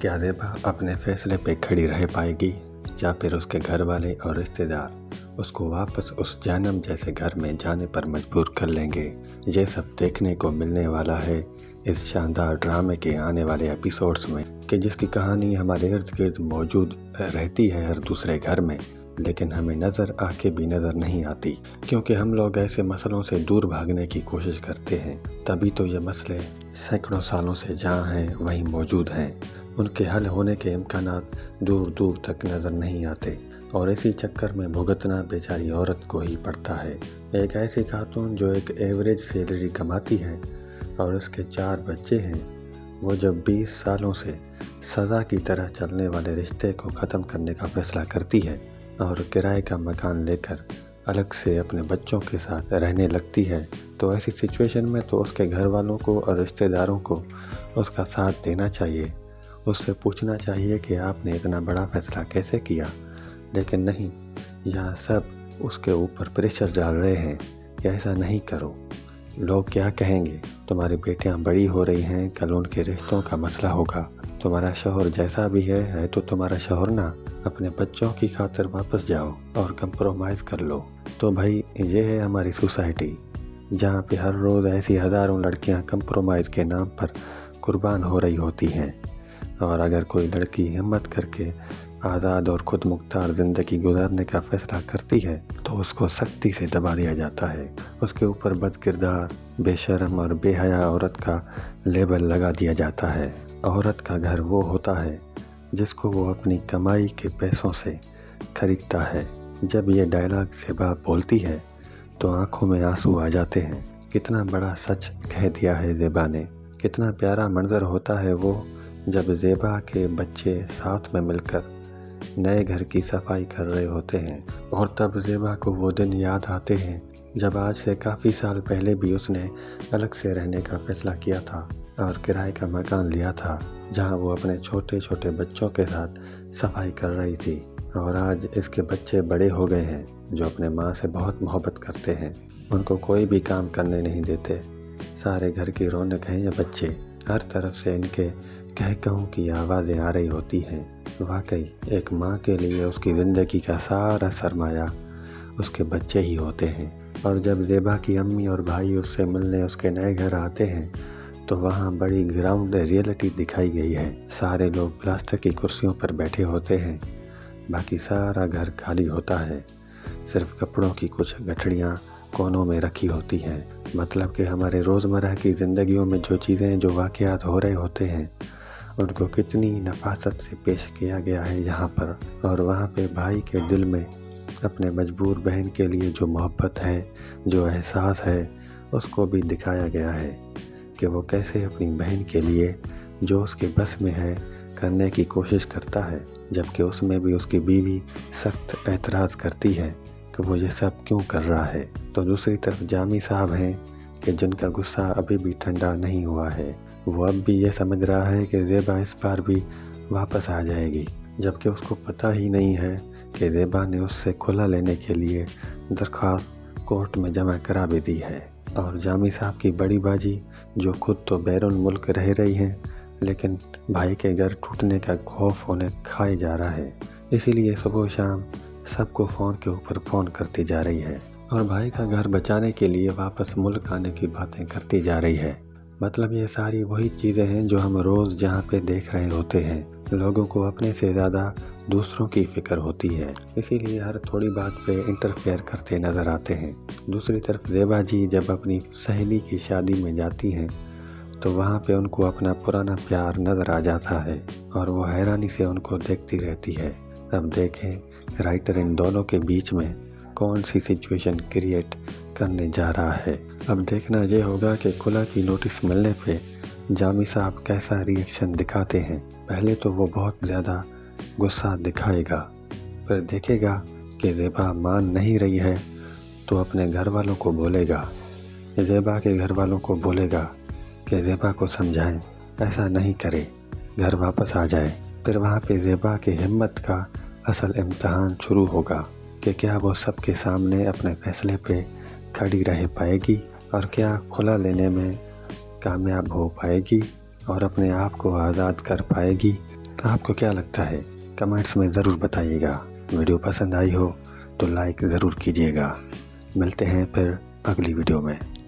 کیا زیبا اپنے فیصلے پہ کھڑی رہ پائے گی یا پھر اس کے گھر والے اور رشتہ دار اس کو واپس اس جہنم جیسے گھر میں جانے پر مجبور کر لیں گے؟ یہ سب دیکھنے کو ملنے والا ہے اس شاندار ڈرامے کے آنے والے ایپیسوڈز میں، کہ جس کی کہانی ہمارے ارد گرد موجود رہتی ہے ہر دوسرے گھر میں، لیکن ہمیں نظر آ کے بھی نظر نہیں آتی، کیونکہ ہم لوگ ایسے مسئلوں سے دور بھاگنے کی کوشش کرتے ہیں۔ تبھی تو یہ مسئلے سینکڑوں سالوں سے جہاں ہیں وہیں موجود ہیں، ان کے حل ہونے کے امکانات دور دور تک نظر نہیں آتے، اور اسی چکر میں بھگتنا بیچاری عورت کو ہی پڑتا ہے۔ ایک ایسی خاتون جو ایک ایوریج سیلری کماتی ہے اور اس کے 4 بچے ہیں، وہ جب 20 سالوں سے سزا کی طرح چلنے والے رشتے کو ختم کرنے کا فیصلہ کرتی ہے اور کرائے کا مکان لے کر الگ سے اپنے بچوں کے ساتھ رہنے لگتی ہے، تو ایسی سچویشن میں تو اس کے گھر والوں کو اور رشتہ داروں کو اس کا ساتھ دینا چاہیے، اس سے پوچھنا چاہیے کہ آپ نے اتنا بڑا فیصلہ کیسے کیا، لیکن نہیں، یہاں سب اس کے اوپر پریشر ڈال رہے ہیں کہ ایسا نہیں کرو، لوگ کیا کہیں گے، تمہاری بیٹیاں بڑی ہو رہی ہیں، کل ان کے رشتوں کا مسئلہ ہوگا، تمہارا شوہر جیسا بھی ہے تو تمہارا شوہر نہ، اپنے بچوں کی خاطر واپس جاؤ اور کمپرومائز کر لو۔ تو بھائی یہ ہے ہماری سوسائٹی، جہاں پہ ہر روز ایسی ہزاروں لڑکیاں کمپرومائز کے نام پر قربان ہو رہی ہوتی ہیں، اور اگر کوئی لڑکی ہمت کر کے آزاد اور خود مختار زندگی گزارنے کا فیصلہ کرتی ہے تو اس کو سختی سے دبا دیا جاتا ہے، اس کے اوپر بد کردار، بے شرم اور بے حیا عورت کا لیبل لگا دیا جاتا ہے۔ عورت کا گھر وہ ہوتا ہے جس کو وہ اپنی کمائی کے پیسوں سے خریدتا ہے۔ جب یہ ڈائلاگ زیبا بولتی ہے تو آنکھوں میں آنسو آ جاتے ہیں۔ کتنا بڑا سچ کہہ دیا ہے زیبا نے۔ کتنا پیارا منظر ہوتا ہے وہ جب زیبا کے بچے ساتھ میں مل کر نئے گھر کی صفائی کر رہے ہوتے ہیں، اور تب زیبا کو وہ دن یاد آتے ہیں جب آج سے کافی سال پہلے بھی اس نے الگ سے رہنے کا فیصلہ کیا تھا اور کرائے کا مکان لیا تھا، جہاں وہ اپنے چھوٹے چھوٹے بچوں کے ساتھ صفائی کر رہی تھی، اور آج اس کے بچے بڑے ہو گئے ہیں جو اپنے ماں سے بہت محبت کرتے ہیں، ان کو کوئی بھی کام کرنے نہیں دیتے، سارے گھر کی رونق ہیں یہ بچے، ہر طرف سے ان کے کہوں کی آوازیں آ رہی ہوتی ہیں۔ واقعی ایک ماں کے لیے اس کی زندگی کا سارا سرمایہ اس کے بچے ہی ہوتے ہیں، اور جب زیبا کی امی اور بھائی اس سے ملنے اس کے نئے گھر آتے ہیں تو وہاں بڑی گراؤنڈ ریئلٹی دکھائی گئی ہے۔ سارے لوگ پلاسٹک کی کرسیوں پر بیٹھے ہوتے ہیں، باقی سارا گھر خالی ہوتا ہے، صرف کپڑوں کی کچھ گٹھڑیاں کونوں میں رکھی ہوتی ہیں۔ مطلب کہ ہمارے روزمرہ کی زندگیوں میں جو چیزیں، جو واقعات ہو رہے ہوتے ہیں، ان کو کتنی نفاست سے پیش کیا گیا ہے یہاں پر، اور وہاں پہ بھائی کے دل میں اپنے مجبور بہن کے لیے جو محبت ہے، جو احساس ہے، اس کو بھی دکھایا گیا ہے کہ وہ کیسے اپنی بہن کے لیے جو اس کے بس میں ہے کرنے کی کوشش کرتا ہے، جبکہ اس میں بھی اس کی بیوی سخت اعتراض کرتی ہے کہ وہ یہ سب کیوں کر رہا ہے۔ تو دوسری طرف جامی صاحب ہیں کہ جن کا غصہ ابھی بھی ٹھنڈا نہیں ہوا ہے، وہ اب بھی یہ سمجھ رہا ہے کہ زیبا اس بار بھی واپس آ جائے گی، جبکہ اس کو پتہ ہی نہیں ہے کہ زیبا نے اس سے کھلا لینے کے لیے درخواست کورٹ میں جمع کرا بھی دی ہے، اور جامی صاحب کی بڑی باجی جو خود تو بیرون ملک رہ رہی ہیں، لیکن بھائی کے گھر ٹوٹنے کا خوف انہیں کھائے جا رہا ہے، اسی لیے صبح و شام سب کو فون کے اوپر فون کرتی جا رہی ہے، اور بھائی کا گھر بچانے کے لیے واپس ملک آنے کی باتیں کرتی جا رہی ہے۔ مطلب یہ ساری وہی چیزیں ہیں جو ہم روز جہاں پہ دیکھ رہے ہوتے ہیں، لوگوں کو اپنے سے زیادہ دوسروں کی فکر ہوتی ہے، اسی لیے ہر تھوڑی بات پہ انٹرفیئر کرتے نظر آتے ہیں۔ دوسری طرف زیبا جی جب اپنی سہیلی کی شادی میں جاتی ہیں تو وہاں پہ ان کو اپنا پرانا پیار نظر آ جاتا ہے، اور وہ حیرانی سے ان کو دیکھتی رہتی ہے۔ اب دیکھیں رائٹر ان دونوں کے بیچ میں کون سی سچویشن کریٹ کرنے جا رہا ہے۔ اب دیکھنا یہ ہوگا کہ کھلا کی نوٹس ملنے پہ جامی صاحب کیسا ری ایکشن دکھاتے ہیں۔ پہلے تو وہ بہت زیادہ غصہ دکھائے گا، پھر دیکھے گا کہ زیبا مان نہیں رہی ہے تو اپنے گھر والوں کو بولے گا، زیبا کے گھر والوں کو بولے گا کہ زیبا کو سمجھائیں ایسا نہیں کرے، گھر واپس آ جائے۔ پھر وہاں پہ زیبا کی ہمت کا اصل امتحان شروع ہوگا کہ کیا وہ سب کے سامنے اپنے فیصلے پہ کھڑی رہ پائے گی، اور کیا کھلا لینے میں کامیاب ہو پائے گی اور اپنے آپ کو آزاد کر پائے گی، آپ کو کیا لگتا ہے کمنٹس میں ضرور بتائیے گا۔ ویڈیو پسند آئی ہو تو لائک ضرور کیجیے گا۔ ملتے ہیں پھر اگلی ویڈیو میں۔